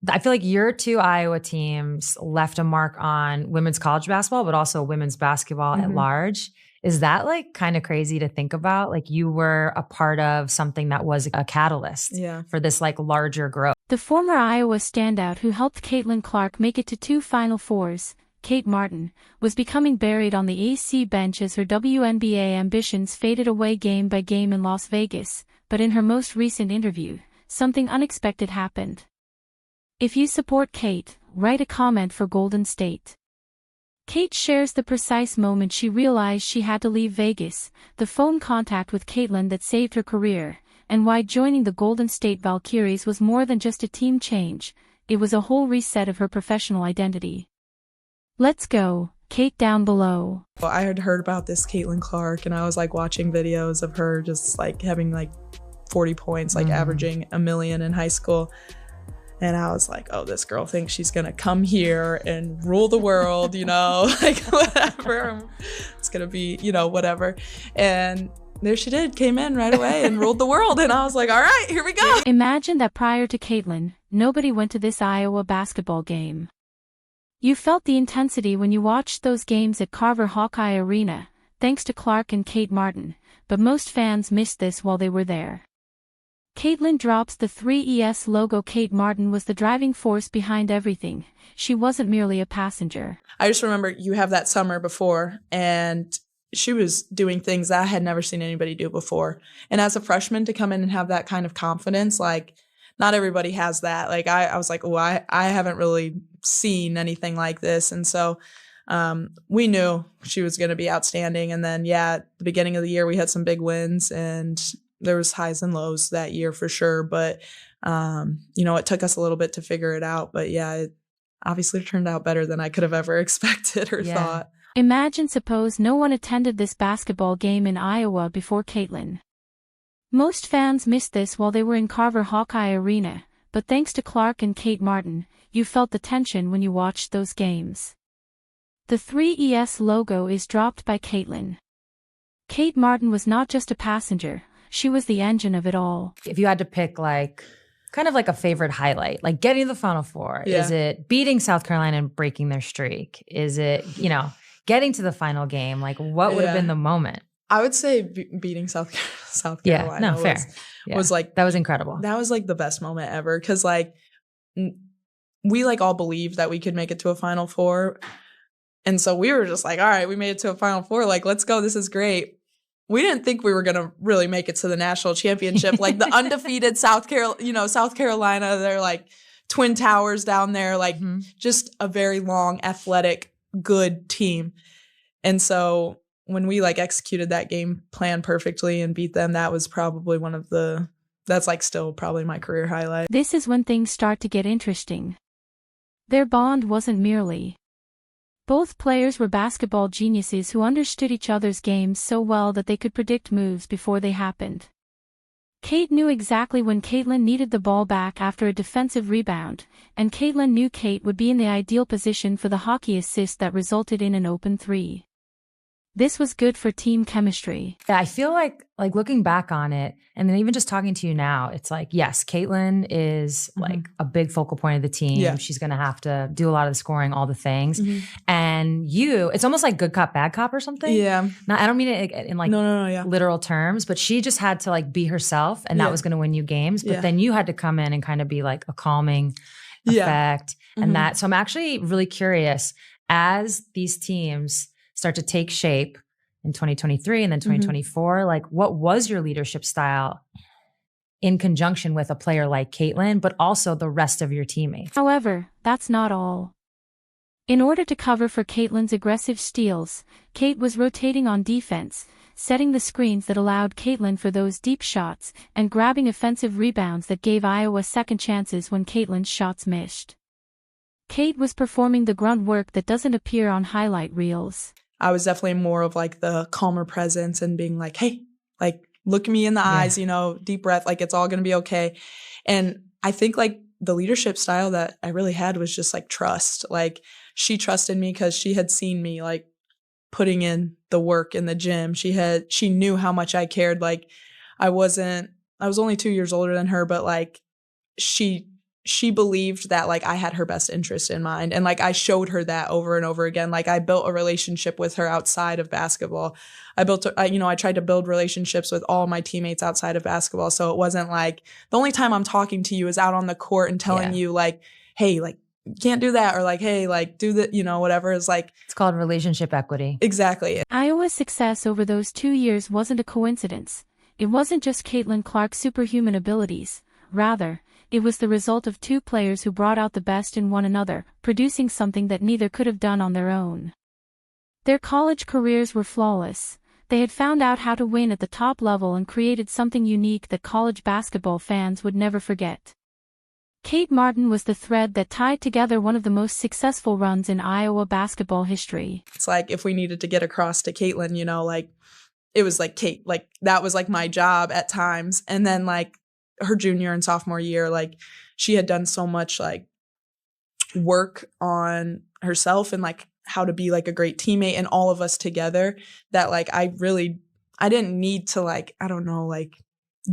I feel like your two Iowa teams left a mark on women's college basketball, but also women's basketball at large. Is that like kind of crazy to think about? Like you were a part of something that was a catalyst for this like larger growth. The former Iowa standout who helped Caitlin Clark make it to 2 Final Fours, Kate Martin, was becoming buried on the AC bench as her WNBA ambitions faded away game by game in Las Vegas, but in her most recent interview, something unexpected happened. If you support Kate, write a comment for Golden State. Kate shares the precise moment she realized she had to leave Vegas, the phone contact with Caitlin that saved her career, and why joining the Golden State Valkyries was more than just a team change, it was a whole reset of her professional identity. Let's go, Kate down below. Well, I had heard about this Caitlin Clark, and I was like watching videos of her just like having like 40 points, like averaging 1 million in high school. And I was like, oh, this girl thinks she's going to come here and rule the world, you know, like whatever. It's going to be, you know, whatever. And there she did, came in right away and ruled the world. And I was like, all right, here we go. Imagine that prior to Caitlin, nobody went to this Iowa basketball game. You felt the intensity when you watched those games at Carver Hawkeye Arena, thanks to Clark and Kate Martin, but most fans missed this while they were there. Caitlin drops the 3ES logo. Kate Martin was the driving force behind everything. She wasn't merely a passenger. I just remember you have that summer before, and she was doing things that I had never seen anybody do before. And as a freshman to come in and have that kind of confidence, like not everybody has that. Like I was like, oh, I haven't really seen anything like this. And so we knew she was going to be outstanding. And then, at the beginning of the year, we had some big wins, and there was highs and lows that year for sure. But, you know, it took us a little bit to figure it out. But it obviously turned out better than I could have ever expected or thought. Suppose no one attended this basketball game in Iowa before Caitlin. Most fans missed this while they were in Carver Hawkeye Arena, but thanks to Clark and Kate Martin, you felt the tension when you watched those games. The 3ES logo is dropped by Caitlin. Kate Martin was not just a passenger. She was the engine of it all. If you had to pick like kind of like a favorite highlight, like getting to the Final Four, is it beating South Carolina and breaking their streak? Is it, you know, getting to the final game? Like what would have been the moment? I would say beating South Carolina fair. Was like, that was incredible. That was like the best moment ever. Cause like we like all believed that we could make it to a Final Four. And so we were just like, all right, we made it to a Final Four. Like, let's go. This is great. We didn't think we were going to really make it to the national championship. Like the undefeated South Carolina, they're like Twin Towers down there, like just a very long, athletic, good team. And so when we like executed that game plan perfectly and beat them, that was probably that's like still probably my career highlight. This is when things start to get interesting. Their bond wasn't merely. Both players were basketball geniuses who understood each other's games so well that they could predict moves before they happened. Kate knew exactly when Caitlin needed the ball back after a defensive rebound, and Caitlin knew Kate would be in the ideal position for the hockey assist that resulted in an open three. This was good for team chemistry. Yeah, I feel like looking back on it, and then even just talking to you now, it's like, yes, Caitlin is like a big focal point of the team. Yeah. She's going to have to do a lot of the scoring, all the things. And it's almost like good cop, bad cop or something. Yeah. Now, I don't mean it in like literal terms, but she just had to like be herself, and that was going to win you games. But then you had to come in and kind of be like a calming effect. And that, so I'm actually really curious as these teams start to take shape in 2023 and then 2024, like what was your leadership style in conjunction with a player like Caitlin, but also the rest of your teammates? However, that's not all. In order to cover for Caitlin's aggressive steals, Kate was rotating on defense, setting the screens that allowed Caitlin for those deep shots, and grabbing offensive rebounds that gave Iowa second chances when Caitlin's shots missed. Kate was performing the grunt work that doesn't appear on highlight reels. I was definitely more of like the calmer presence and being like, hey, like look me in the eyes, you know, deep breath, like it's all going to be okay. And I think like the leadership style that I really had was just like trust. Like she trusted me because she had seen me like putting in the work in the gym. She knew how much I cared. Like I was only 2 years older than her, but like she she believed that like I had her best interest in mind. And like I showed her that over and over again. Like I built a relationship with her outside of basketball. I tried to build relationships with all my teammates outside of basketball. So it wasn't like the only time I'm talking to you is out on the court and telling you like, hey, like you can't do that, or like, hey, like do the, whatever is like. It's called relationship equity. Exactly. Iowa's success over those 2 years wasn't a coincidence. It wasn't just Caitlin Clark's superhuman abilities. Rather, it was the result of two players who brought out the best in one another, producing something that neither could have done on their own. Their college careers were flawless. They had found out how to win at the top level and created something unique that college basketball fans would never forget. Kate Martin was the thread that tied together one of the most successful runs in Iowa basketball history. It's like if we needed to get across to Caitlin, like it was like Kate, like that was like my job at times. And then like her junior and sophomore year, like she had done so much like work on herself and like how to be like a great teammate and all of us together that like I didn't need to like, I don't know, like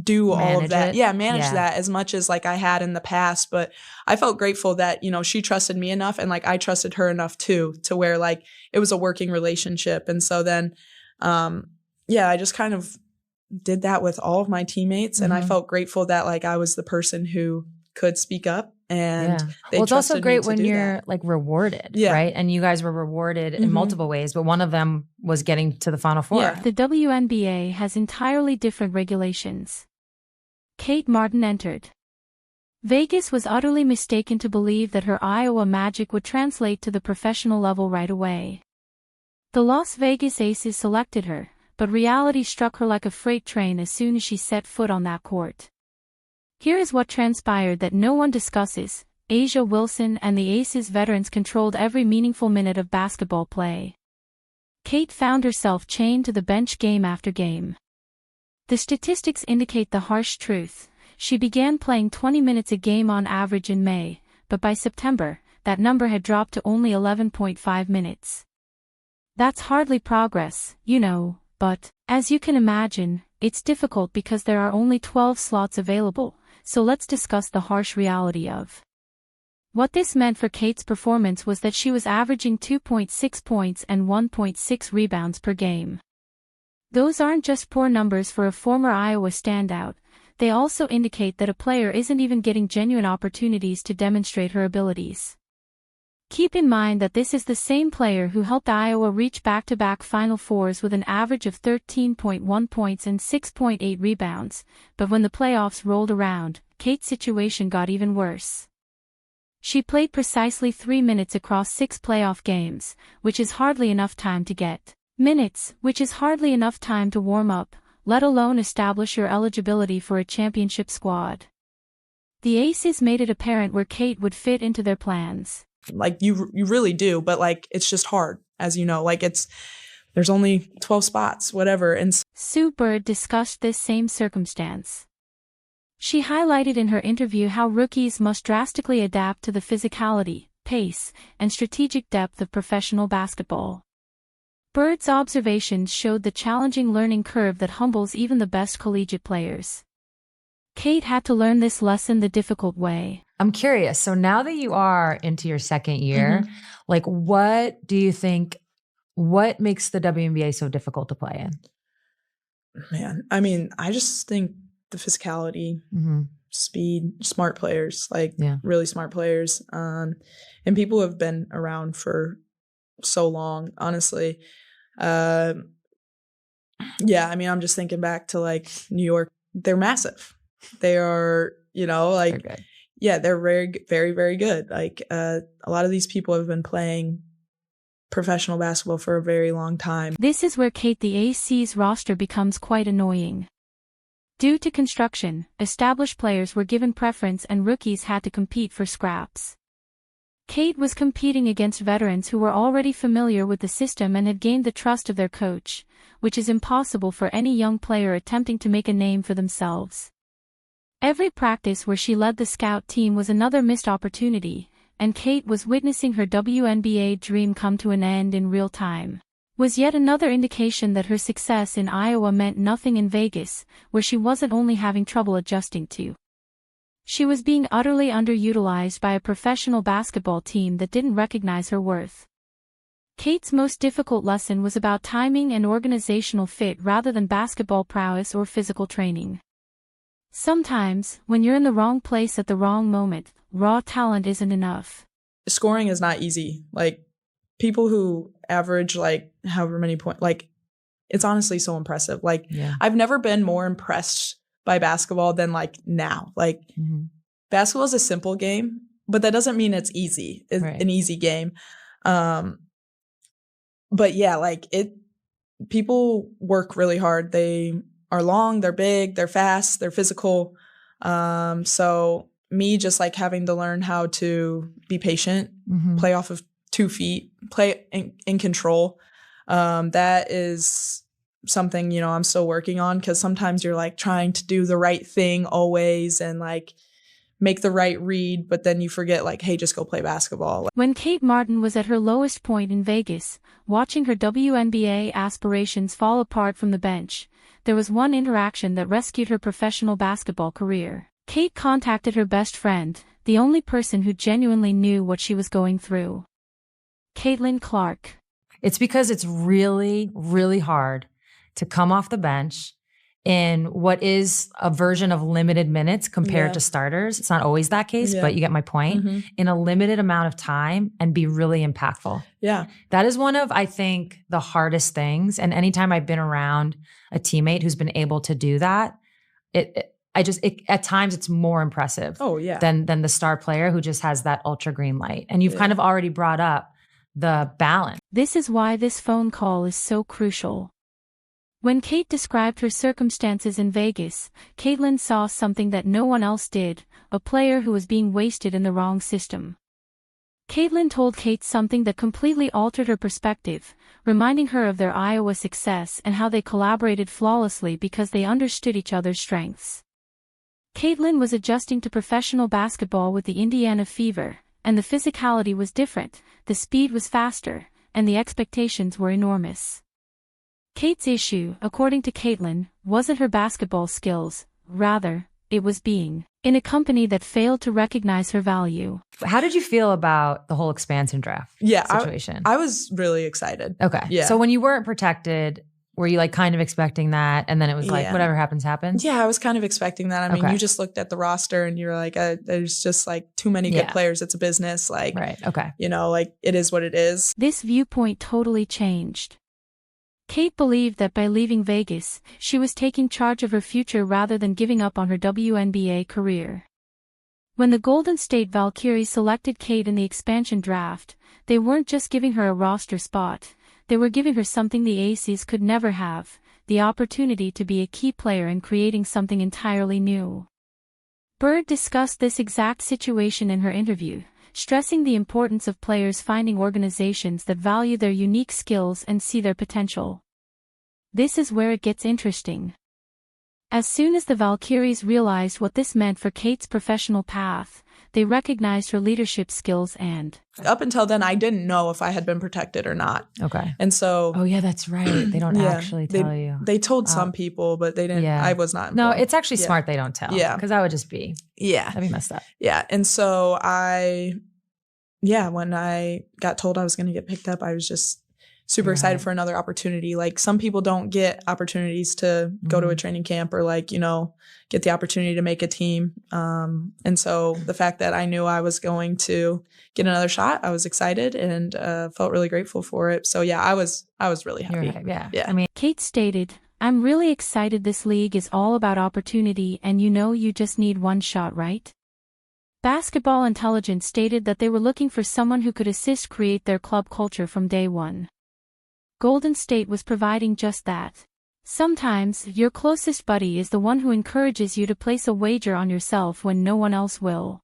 do all of that. Manage that as much as like I had in the past. But I felt grateful that, she trusted me enough and like I trusted her enough too, to where like it was a working relationship. And so then, I just kind of did that with all of my teammates. And I felt grateful that like I was the person who could speak up. And it's also great when you're like rewarded, right? And you guys were rewarded in multiple ways, but one of them was getting to the Final Four. Yeah. The WNBA has entirely different regulations. Kate Martin entered. Vegas was utterly mistaken to believe that her Iowa magic would translate to the professional level right away. The Las Vegas Aces selected her, but reality struck her like a freight train as soon as she set foot on that court. Here is what transpired that no one discusses. Asia Wilson and the Aces veterans controlled every meaningful minute of basketball play. Kate found herself chained to the bench game after game. The statistics indicate the harsh truth. She began playing 20 minutes a game on average in May, but by September, that number had dropped to only 11.5 minutes. That's hardly progress, but, as you can imagine, it's difficult because there are only 12 slots available, so let's discuss the harsh reality of what this meant for Kate's performance was that she was averaging 2.6 points and 1.6 rebounds per game. Those aren't just poor numbers for a former Iowa standout, they also indicate that a player isn't even getting genuine opportunities to demonstrate her abilities. Keep in mind that this is the same player who helped Iowa reach back-to-back Final Fours with an average of 13.1 points and 6.8 rebounds, but when the playoffs rolled around, Kate's situation got even worse. She played precisely 3 minutes across 6 playoff games, which is hardly enough time to get minutes, which is hardly enough time to warm up, let alone establish your eligibility for a championship squad. The Aces made it apparent where Kate would fit into their plans. Like you really do, but like it's just hard, as you know, like there's only 12 spots, whatever. And Sue Bird discussed this same circumstance. She highlighted in her interview how rookies must drastically adapt to the physicality, pace, and strategic depth of professional basketball. Bird's observations showed the challenging learning curve that humbles even the best collegiate players. Kate had to learn this lesson the difficult way. I'm curious. So now that you are into your second year, like what do you think, what makes the WNBA so difficult to play in? Man, I mean, I just think the physicality, speed, smart players, really smart players. And people have been around for so long, honestly. I mean, I'm just thinking back to like New York. They're massive. They are, like, they're very, very, very good. Like, a lot of these people have been playing professional basketball for a very long time. This is where Kate the AC's roster becomes quite annoying. Due to construction, established players were given preference and rookies had to compete for scraps. Kate was competing against veterans who were already familiar with the system and had gained the trust of their coach, which is impossible for any young player attempting to make a name for themselves. Every practice where she led the scout team was another missed opportunity, and Kate was witnessing her WNBA dream come to an end in real time. Was yet another indication that her success in Iowa meant nothing in Vegas, where she wasn't only having trouble adjusting to She was being utterly underutilized by a professional basketball team that didn't recognize her worth. Kate's most difficult lesson was about timing and organizational fit rather than basketball prowess or physical training. Sometimes, when you're in the wrong place at the wrong moment, raw talent isn't enough. Scoring is not easy. Like, people who average, like, however many points, like, it's honestly so impressive. Like, I've never been more impressed by basketball than, like, now. Like, basketball is a simple game, but that doesn't mean it's easy. It's an easy game. But yeah, like, people work really hard. They are long, they're big, they're fast, they're physical. So me just, like, having to learn how to be patient, play off of 2 feet, play in control. That is something, you know, I'm still working on, because sometimes you're, like, trying to do the right thing always and, like, make the right read, but then you forget, like, hey, just go play basketball. When Kate Martin was at her lowest point in Vegas, watching her WNBA aspirations fall apart from the bench, there was one interaction that rescued her professional basketball career. Kate contacted her best friend, the only person who genuinely knew what she was going through. Caitlin Clark. It's because it's really, really hard to come off the bench in what is a version of limited minutes compared to starters. It's not always that case, but you get my point. In a limited amount of time and be really impactful. Yeah. That is one of, I think, the hardest things. And anytime I've been around a teammate who's been able to do that, at times it's more impressive than the star player who just has that ultra green light. And you've kind of already brought up the balance. This is why this phone call is so crucial. When Kate described her circumstances in Vegas, Caitlin saw something that no one else did, a player who was being wasted in the wrong system. Caitlin told Kate something that completely altered her perspective, reminding her of their Iowa success and how they collaborated flawlessly because they understood each other's strengths. Caitlin was adjusting to professional basketball with the Indiana Fever, and the physicality was different, the speed was faster, and the expectations were enormous. Kate's issue, according to Caitlin, wasn't her basketball skills, rather, it was being in a company that failed to recognize her value. How did you feel about the whole expansion draft situation? I was really excited. Okay. Yeah. So when you weren't protected, were you, like, kind of expecting that? And then it was like, whatever happens, happens? Yeah, I was kind of expecting that. I mean, you just looked at the roster and you're like, there's just, like, too many good players. It's a business. Like, you know, like, it is what it is. This viewpoint totally changed. Kate believed that by leaving Vegas, she was taking charge of her future rather than giving up on her WNBA career. When the Golden State Valkyries selected Kate in the expansion draft, they weren't just giving her a roster spot, they were giving her something the Aces could never have, the opportunity to be a key player in creating something entirely new. Bird discussed this exact situation in her interview, stressing the importance of players finding organizations that value their unique skills and see their potential. This is where it gets interesting. As soon as the Valkyries realized what this meant for Kate's professional path, they recognized her leadership skills and... Up until then, I didn't know if I had been protected or not. Okay. And so... Oh, yeah, that's right. They don't actually tell you. They told some people, but they didn't. I was not involved. No, it's actually smart they don't tell. Yeah. Because that would just be... That'd be messed up. Yeah. And so when I got told I was going to get picked up, I was just super excited for another opportunity. Like, some people don't get opportunities to go to a training camp or, like, you know, get the opportunity to make a team. And so the fact that I knew I was going to get another shot, I was excited and felt really grateful for it. So yeah, I was really happy. Yeah. I mean, Kate stated, "I'm really excited. This league is all about opportunity, and you just need one shot, right?" Basketball Intelligence stated that they were looking for someone who could assist create their club culture from day one. Golden State was providing just that. Sometimes, your closest buddy is the one who encourages you to place a wager on yourself when no one else will.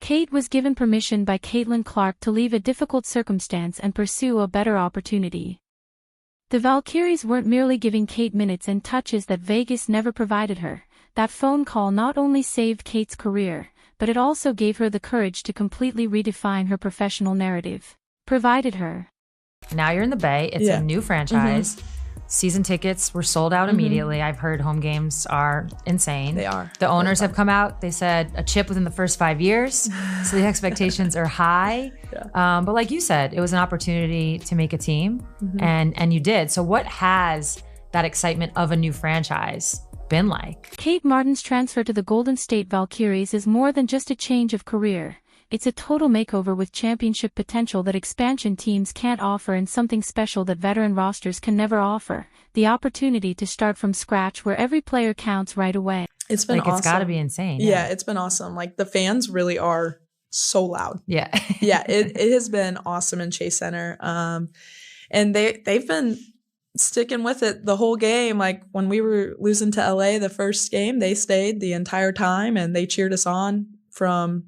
Kate was given permission by Caitlin Clark to leave a difficult circumstance and pursue a better opportunity. The Valkyries weren't merely giving Kate minutes and touches that Vegas never provided her. That phone call not only saved Kate's career, but it also gave her the courage to completely redefine her professional narrative. Provided her. Now you're in the Bay. It's a new franchise. season tickets were sold out immediately. I've heard home games are insane. They are. The owners have come out. They said a chip within the first 5 years. So the expectations are high. Yeah. But like you said, it was an opportunity to make a team, and you did. So what has that excitement of a new franchise been like? Kate Martin's transfer to the Golden State Valkyries is more than just a change of career. It's a total makeover with championship potential that expansion teams can't offer, and something special that veteran rosters can never offer: the opportunity to start from scratch where every player counts right away. It's been awesome. It's got to be insane. Yeah, it's been awesome. Like, the fans really are so loud. Yeah. Yeah, it has been awesome in Chase Center. And they've been sticking with it the whole game. Like, when we were losing to LA the first game, they stayed the entire time and they cheered us on from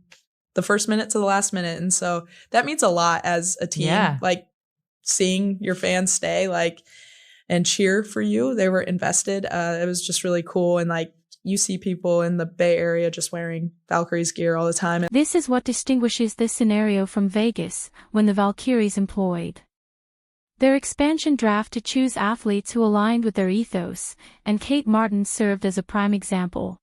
the first minute to the last minute. And so that means a lot as a team. Yeah. Like, seeing your fans stay and cheer for you. They were invested. It was just really cool. And like, you see people in the Bay Area just wearing Valkyries gear all the time. This is what distinguishes this scenario from Vegas, when the Valkyries employed their expansion draft to choose athletes who aligned with their ethos, and Kate Martin served as a prime example.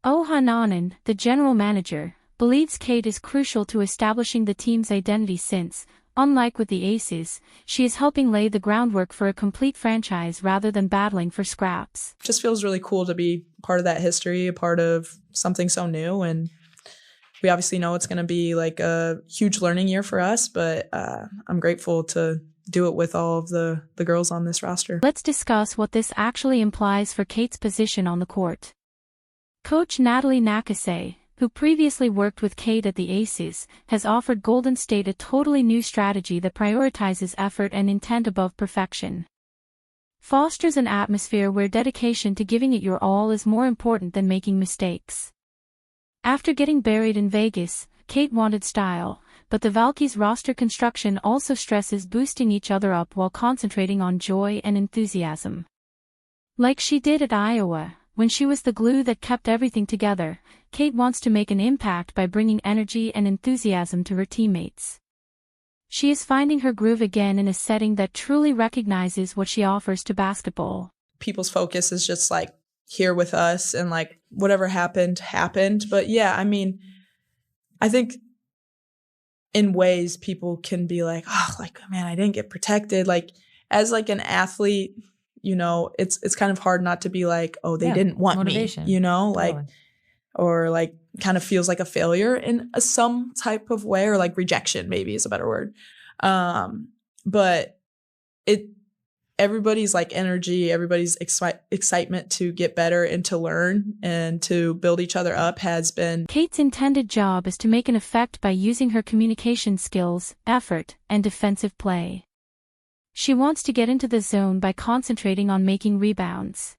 Ohananen, the general manager, believes Kate is crucial to establishing the team's identity since, unlike with the Aces, she is helping lay the groundwork for a complete franchise rather than battling for scraps. Just feels really cool to be part of that history, a part of something so new. And we obviously know it's going to be like a huge learning year for us, but I'm grateful to do it with all of the girls on this roster. Let's discuss what this actually implies for Kate's position on the court. Coach Natalie Nakase, who previously worked with Kate at the Aces, has offered Golden State a totally new strategy that prioritizes effort and intent above perfection. Fosters an atmosphere where dedication to giving it your all is more important than making mistakes. After getting buried in Vegas, Kate wanted style, but the Valkyries roster construction also stresses boosting each other up while concentrating on joy and enthusiasm. Like she did at Iowa, when she was the glue that kept everything together, Kate wants to make an impact by bringing energy and enthusiasm to her teammates. She is finding her groove again in a setting that truly recognizes what she offers to basketball. People's focus is just like here with us, and like whatever happened. But yeah, I mean, I think in ways people can be like, oh, like, man, I didn't get protected. Like, as like an athlete, you know, it's kind of hard not to be like, oh, they didn't want motivation. Me, you know, like, or like kind of feels like a failure in some type of way, or like rejection maybe is a better word. But everybody's like energy, everybody's excitement to get better and to learn and to build each other up has been. Kate's intended job is to make an effect by using her communication skills, effort, and defensive play. She wants to get into the zone by concentrating on making rebounds.